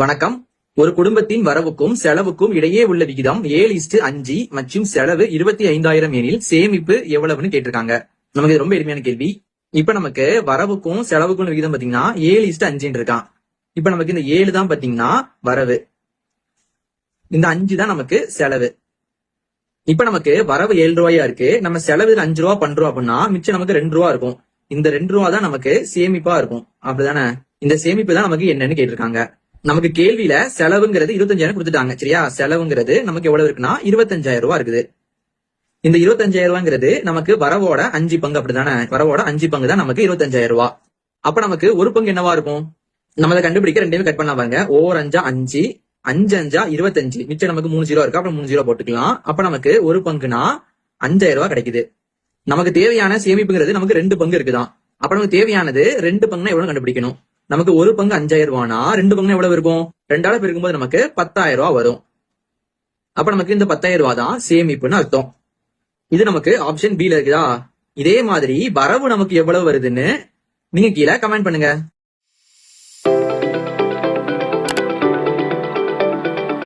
வணக்கம். ஒரு குடும்பத்தின் வரவுக்கும் செலவுக்கும் இடையே உள்ள விகிதம் 7:5 மற்றும் செலவு 25,000 எனில் சேமிப்பு எவ்வளவுன்னு கேட்டிருக்காங்க. நமக்கு இது ரொம்ப எளிமையான கேள்வி. இப்ப நமக்கு வரவுக்கும் செலவுக்கும் விகிதம் பாத்தீங்கன்னா 7:5 இருக்கான். இப்ப நமக்கு இந்த 7 தான் பாத்தீங்கன்னா வரவு, இந்த 5 தான் நமக்கு செலவு. இப்ப நமக்கு வரவு 7 ரூபாயா இருக்கு, நம்ம செலவு 5 ரூபா பண்றோம் அப்படின்னா மிச்சம் நமக்கு 2 ரூபா இருக்கும். இந்த 2 ரூபா தான் நமக்கு சேமிப்பா இருக்கும், அப்படிதானே? இந்த சேமிப்பு தான் நமக்கு என்னன்னு கேட்டிருக்காங்க. நமக்கு கேள்வியில செலவுங்கிறது 25,000 கொடுத்துட்டாங்க, சரியா? செலவுங்கிறது நமக்கு எவ்வளவு இருக்குன்னா 25,000 ரூபாய் இருக்குது. இந்த 25,000 ரூபாங்கிறது நமக்கு வரவோட 5 பங்கு, அப்படிதானே? வரவோட 5 பங்கு தான் நமக்கு 25,000 ரூபாய். அப்ப நமக்கு ஒரு பங்கு என்னவா இருக்கும்? நம்ம அதை கண்டுபிடிக்க ரெண்டையுமே கட் பண்ணலாம் பாருங்க. 4 5 5 5 25, மிச்சம் நமக்கு 3 0 இருக்கு, அப்புறம் 3 0 போட்டுக்கலாம். அப்ப நமக்கு ஒரு பங்குனா 5,000 ரூபாய் கிடைக்குது. நமக்கு தேவையான சேமிப்புங்கிறது நமக்கு 2 பங்கு இருக்குதான். அப்ப நமக்கு தேவையானது 2 பங்குனா எவ்வளவு கண்டுபிடிக்கணும். நமக்கு ஒரு பங்கு 5,000 ரூபானா 2 பங்குனா எவ்வளவு இருக்கும்? 2ஆல பெருக்கும்போது நமக்கு 10,000 ரூபாய் வரும். அப்ப நமக்கு இந்த 10,000 ரூபாய் தான் சேமிப்புன்னு அர்த்தம். இது நமக்கு ஆப்ஷன் B ல இருக்குதா? இதே மாதிரி வரவு நமக்கு எவ்வளவு வருதுன்னு நீங்க கீழே கமெண்ட் பண்ணுங்க.